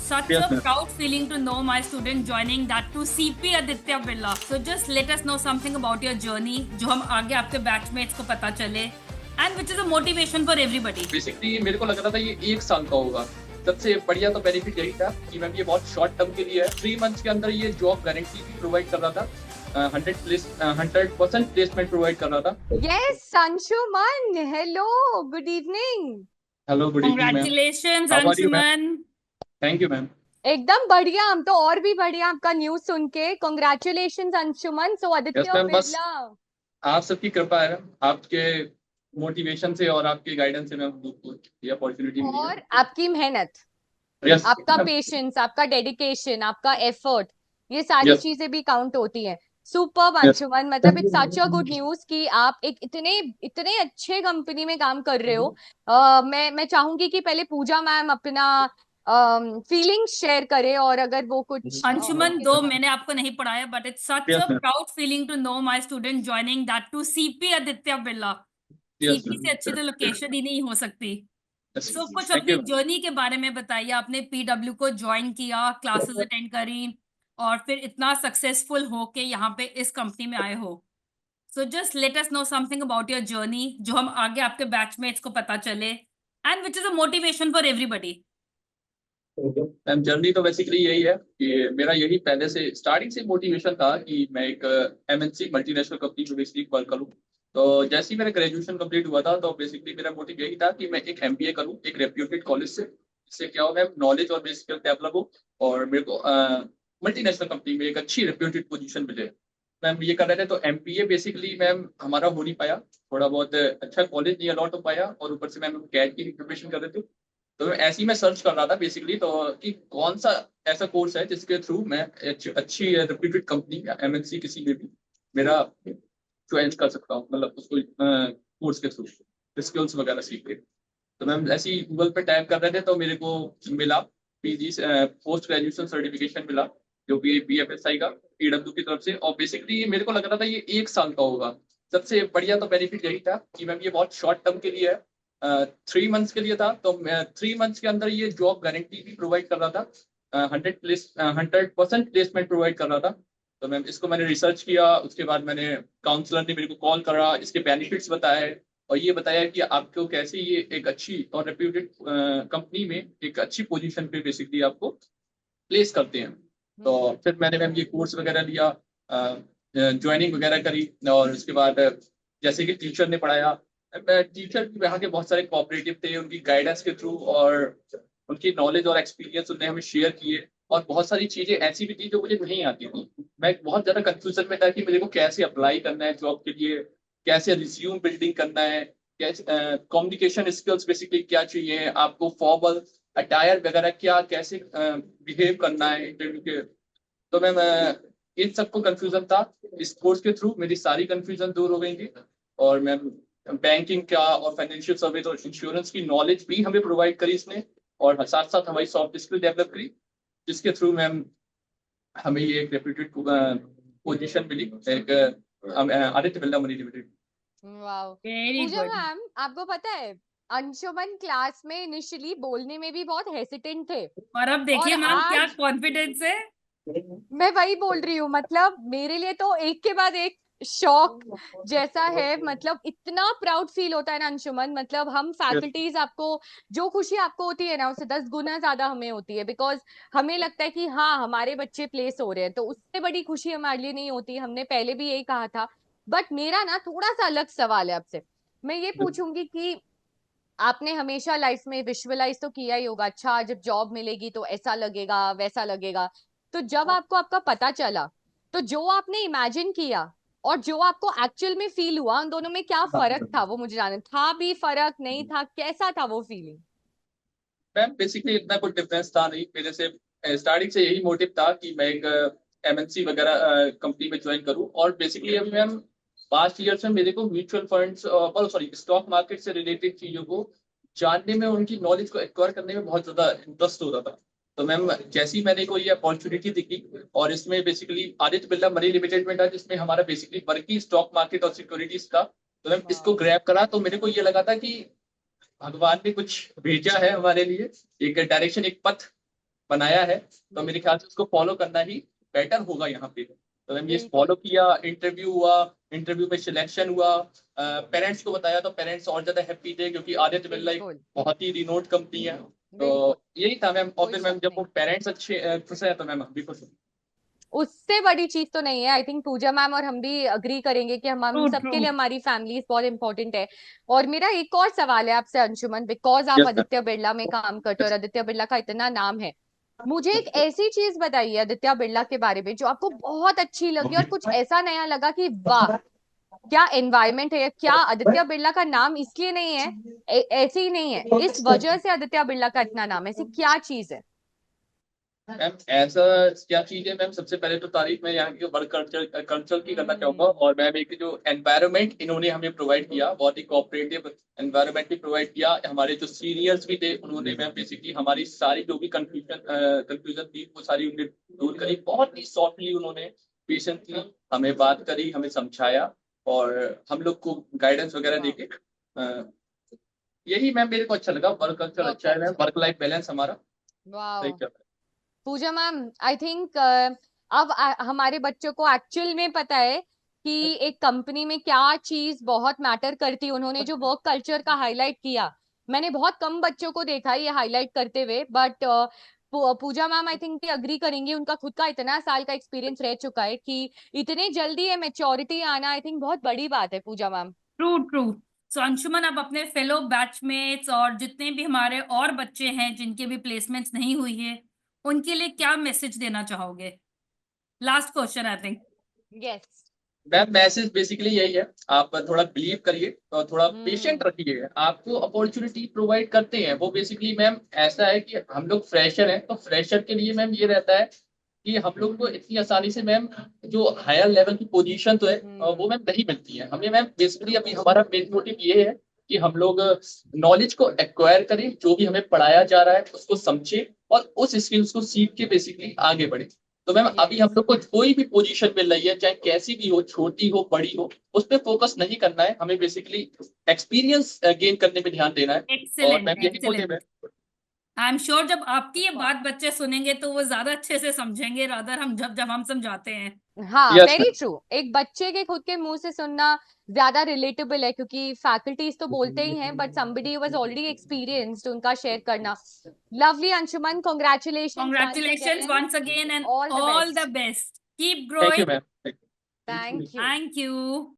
such Yes, a ma'am. proud feeling to know my student joining that to CP Aditya Birla. So just let us know something about your journey, जो हम आगे आपके batchmates को पता चले, and which is a motivation for everybody. Basically मेरे को लग रहा था ये 1 साल का होगा। सबसे बढ़िया तो बेनिफिट यही था कि मैम ये बहुत शॉर्ट टर्म के लिए है। 3 मंथ्स के अंदर ये जॉब गारंटी भी प्रोवाइड कर रहा था। 100% प्लेसमेंट प्रोवाइड कर रहा था। Yes, Anshuman. Hello. Good evening. Hello, good evening ma'am. Congratulations, How are you, ma'am? Anshuman. Thank you ma'am. एकदम बढ़िया, हम तो और भी बढ़िया आपका न्यूज सुन के। कॉन्ग्रेचुलेशन अंशुमन। सो आदित्य Yes, ma'am, बस बिरला, आप सबकी कृपा है मैम। आपके मोटिवेशन से और आपके गाइडेंस से मैम ये अपॉर्चुनिटी मिली और है। आपकी मेहनत, यस आपका मैम। पेशेंस, आपका डेडिकेशन, आपका एफर्ट, ये सारी यस चीजें भी काउंट होती हैं। सुपर्ब यस अंशुमन, मतलब it's such a good news कि आप एक इतने इतने अच्छे कंपनी में काम कर रहे हो। मैं चाहूंगी कि पहले पूजा मैम अपना फीलिंग्स शेयर करे, और अगर वो कुछ अंशुमन, दो मैंने आपको नहीं पढ़ाया, but it's such yes a ma'am. proud feeling to know my student joining that to CP Aditya Birla. Yes CP से अच्छी मैम। तो लोकेशन ही नहीं हो सकती। सो कुछ थैंक अपनी यू। जर्नी के बारे में बताइए। आपने पीडब्ल्यू को ज्वाइन किया, क्लासेस अटेंड करी, और फिर इतना सक्सेसफुल हो के यहाँ पे इस कंपनी में आए हो। So just let us know something about your journey, जो हम आगे आपके बैचमेट्स को पता चले, and which is a motivation for everybody. Ma'am journey तो बेसिकली यही है कि मेरा यही पहले से स्टार्टिंग से मोटिवेशन था कि मैं एक एमएनसी मल्टीनेशनल कंपनी में बेसिकली वर्क करूँ। तो जैसे ही मेरा ग्रेजुएशन कंप्लीट हुआ था तो बेसिकली मेरा मोटिव यही था कि मैं एक एमबीए करूँ एक रेप्यूटेड कॉलेज से। इससे क्या हो मैम, नॉलेज और बेसिकल डेवलप हो और मेरे को मल्टीनेशनल कंपनी में एक अच्छी रेप्यूटेड पोजीशन मिले। मैम ये कर रहे थे तो एमबीए बेसिकली मैम हमारा हो नहीं पाया। थोड़ा बहुत अच्छा कॉलेज नहीं अलॉट हो पाया और ऊपर से मैम कैट की प्रिपरेशन कर रहे थे। तो ऐसे ही मैं सर्च कर रहा था बेसिकली तो कि कौन सा ऐसा कोर्स है जिसके थ्रू मैं अच्छी रेप्यूटेड कंपनी या एमएनसी किसी में भी मेरा ज्वाइन कर सकता हूँ, मतलब उसको कोर्स के थ्रू स्किल्स वगैरह सीख के। तो मैम ऐसे ही गूगल पे टाइप कर रहे थे तो मेरे को मिला पीजी पोस्ट ग्रेजुएशन सर्टिफिकेशन मिला, जो कि बीएफएसआई का पीडब्ल्यू की तरफ से। और बेसिकली मेरे को लग रहा था ये 1 साल का होगा। सबसे बढ़िया तो बेनिफिट यही था कि मैम ये बहुत शॉर्ट टर्म के लिए है। 3 मंथ्स के लिए था तो 3 मंथ्स के अंदर ये जॉब गारंटी भी प्रोवाइड कर रहा था। 100% प्लेसमेंट प्रोवाइड कर रहा था। तो मैम इसको मैंने रिसर्च किया, उसके बाद मैंने काउंसलर ने मेरे को कॉल करा, इसके बेनिफिट्स बताए और ये बताया कि आपको कैसे ये एक अच्छी और रेप्यूटेड कंपनी में एक अच्छी पोजीशन पे बेसिकली आपको प्लेस करते हैं। तो फिर मैंने मैम ये कोर्स वगैरह लिया, ज्वाइनिंग वगैरह करी और उसके बाद जैसे कि टीचर ने पढ़ाया। टीचर भी वहाँ के बहुत सारे कोऑपरेटिव थे, उनकी गाइडेंस के थ्रू और उनकी नॉलेज और एक्सपीरियंस उन्होंने हमें शेयर किए। और बहुत सारी चीजें ऐसी भी थी जो मुझे नहीं आती थी। मैं बहुत ज्यादा कंफ्यूजन में था कि मेरे को कैसे अप्लाई करना है जॉब के लिए, कैसे रिज्यूम बिल्डिंग करना है, कैसे कम्युनिकेशन स्किल्स बेसिकली क्या चाहिए आपको, फॉर्मल अटायर वगैरह क्या कैसे बिहेव करना है इंटरव्यू के। तो मैं इन सबको कंफ्यूजन था। इस कोर्स के थ्रू मेरी सारी कंफ्यूजन दूर हो गई थी। और मैं बैंकिंग का और फाइनेंशियल सर्विस और इंश्योरेंस की नॉलेज भी हमें प्रोवाइड करी इसने, और साथ साथ हमारी सॉफ्ट स्किल डेवलप करी, जिसके थ्रू मैम हमें ये एक रेप्यूटेड पोजीशन मिली एक Aditya Birla money limited. Wow. Very Pooja good. Ma'am, आपको पता है अंशुमन क्लास में इनिशियली बोलने में भी बहुत हेसिटेंट थे, और अब और देखिए मैम क्या आज कॉन्फिडेंस है। मैं वही बोल रही हूँ। मतलब मेरे लिए तो एक के बाद एक शौक जैसा है। मतलब इतना प्राउड फील होता है ना अंशुमन। मतलब हम फैकल्टीज, आपको जो खुशी आपको होती है ना, उससे 10 गुना ज्यादा हमें होती है। बिकॉज हमें लगता है कि हाँ, हमारे बच्चे प्लेस हो रहे हैं, तो उससे बड़ी खुशी हमारे लिए नहीं होती। हमने पहले भी यही कहा था। बट मेरा ना थोड़ा सा अलग सवाल है आपसे। मैं ये पूछूंगी कि आपने हमेशा लाइफ में विजुअलाइज तो किया ही होगा, अच्छा जब जॉब मिलेगी तो ऐसा लगेगा वैसा लगेगा। तो जब आपको आपका पता चला, तो जो आपने इमेजिन किया और जो आपको एक्चुअल में फील हुआ, उन दोनों में क्या फर्क था, वो मुझे जानना था। भी फर्क नहीं था, कैसा था वो फीलिंग? मैम बेसिकली इतना कोई डिफरेंस था नहीं मेरे से। स्टार्टिंग से यही मोटिव था कि मैं एक एमएनसी वगैरह कंपनी में ज्वाइन करूं। और बेसिकली अभी मैम पास्ट ईयर से मेरे को म्यूचुअल फंड्स और सॉरी स्टॉक मार्केट से रिलेटेड चीजों को जानने में, उनकी नॉलेज को एक्वायर करने में बहुत ज्यादा इंटरेस्ट हो रहा था। तो मैम जैसी मैंने को ये अपॉर्चुनिटी दिखी और इसमें basically Aditya Birla money limited में था जिसमें हमारा बेसिकली वर्क ही स्टॉक मार्केट और सिक्योरिटीज था। तो मैम इसको ग्रैब करा तो मेरे को ये लगा था कि भगवान ने कुछ भेजा है हमारे लिए, एक डायरेक्शन एक पथ बनाया है, तो मेरे ख्याल से उसको फॉलो करना ही बेटर होगा यहाँ पे। तो मैम ये बिल्कुल। फॉलो किया, इंटरव्यू हुआ, इंटरव्यू में सिलेक्शन हुआ, पेरेंट्स को बताया तो पेरेंट्स और ज्यादा हैप्पी थे, क्योंकि आदित्य बिरला एक बिल्कुल बहुत ही रिनोड कंपनी है। तो बिल्कुल, यही था मैम। और कोई फिर मैम शक जब नहीं। वो पेरेंट्स अच्छे खुश है तो मैम हम भी खुश हैं। उससे बड़ी चीज तो नहीं है। आई थिंक पूजा मैम और हम भी अग्री करेंगे कि हम ट्रू सबके ट्रू। लिए हमारी फैमिली बहुत इंपॉर्टेंट है। और मेरा एक और सवाल है आपसे अंशुमन, बिकॉज आप यस मैम। आदित्य बिरला में काम करते हो और आदित्य बिरला का इतना नाम है, मुझे एक ऐसी चीज बताइए आदित्य बिरला के बारे में जो आपको बहुत अच्छी लगी और कुछ ऐसा नया लगा कि वाह क्या एनवायरनमेंट है, क्या आदित्य बिरला का नाम इसलिए नहीं है, ऐसे ही नहीं है, इस वजह से आदित्य बिरला का इतना नाम है, ऐसी क्या चीज है? मैम ऐसा क्या चीज है मैम, सबसे पहले तो तारीफ मैं यहाँ की वर्क कल्चर की करना चाहूंगा। और मैम एक जो एनवायरनमेंट इन्होंने हमें प्रोवाइड किया, बहुत ही कोऑपरेटिव एनवायरनमेंट भी प्रोवाइड किया। हमारे जो सीनियर्स भी थे उन्होंने मैम बेसिकली हमारी सारी जो भी कंफ्यूजन थी वो सारी उन्होंने दूर करी। बहुत ही सॉफ्टली उन्होंने पेशेंटली हमें बात करी, हमें समझाया और हम लोग को गाइडेंस वगैरह वाह, देके यही मैम मेरे को अच्छा लगा। वर्क कल्चर बहुत अच्छा है मैम, अच्छा, वर्क लाइफ बैलेंस हमारा सही वाह। चल रहा पूजा मैम, आई थिंक अब हमारे बच्चों को एक्चुअल में पता है कि एक कंपनी में क्या चीज बहुत मैटर करती है। उन्होंने जो वर्क कल्चर का हाईलाइट किया, मैंने बहुत कम बच्चों को देखा है ये हाईलाइट करते हुए, but Pooja ma'am I think agree करेंगी, उनका खुद का इतना साल का एक्सपीरियंस रह चुका है कि इतने जल्दी ये मेच्योरिटी आना आई थिंक बहुत बड़ी बात है Pooja ma'am. True true. So Anshuman, आप अपने फेलो बैचमेट्स और जितने भी हमारे और बच्चे हैं जिनके भी प्लेसमेंट्स नहीं हुई है, उनके लिए क्या मैसेज देना चाहोगे? Last question I think. Yes. Ma'am message basically यही है, आप थोड़ा बिलीव करिए और थोड़ा पेशेंट हम्म। रखिए। आपको अपॉर्चुनिटी प्रोवाइड करते हैं वो बेसिकली मैम ऐसा है कि हम लोग फ्रेशर हैं, तो फ्रेशर के लिए मैम ये रहता है कि हम लोग को इतनी आसानी से मैम जो हायर लेवल की पोजीशन तो है वो मैम नहीं मिलती है हमें। मैम बेसिकली अभी हमारा मेन मोटिव ये है कि हम लोग नॉलेज को एक्वायर करें, जो भी हमें पढ़ाया जा रहा है उसको समझें और उस स्किल्स को सीख के बेसिकली आगे बढ़े। तो मैम अभी हम यस, लोग को कोई भी पोजीशन मिल रही है, चाहे कैसी भी हो, छोटी हो बड़ी हो, उस पर फोकस नहीं करना है हमें। बेसिकली एक्सपीरियंस गेन करने पे ध्यान देना है। और एक्सेलेंट मैम यही मोटिव है। एक्सेलेंट। आई एम श्योर जब आपकी ये बात बच्चे सुनेंगे तो वो ज्यादा अच्छे से समझेंगे, रादर हम जब जब हम समझाते हैं। हाँ यस वेरी मैम। ट्रू। एक बच्चे के खुद के मुंह से सुनना ज्यादा रिलेटेबल है, क्योंकि फैकल्टीज तो बोलते ही हैं but somebody was already experienced उनका शेयर करना। Lovely Anshuman, congratulations once congratulation again, once again and all the all the best। Best, keep thank you growing. Ma'am. Thank you। Thank you.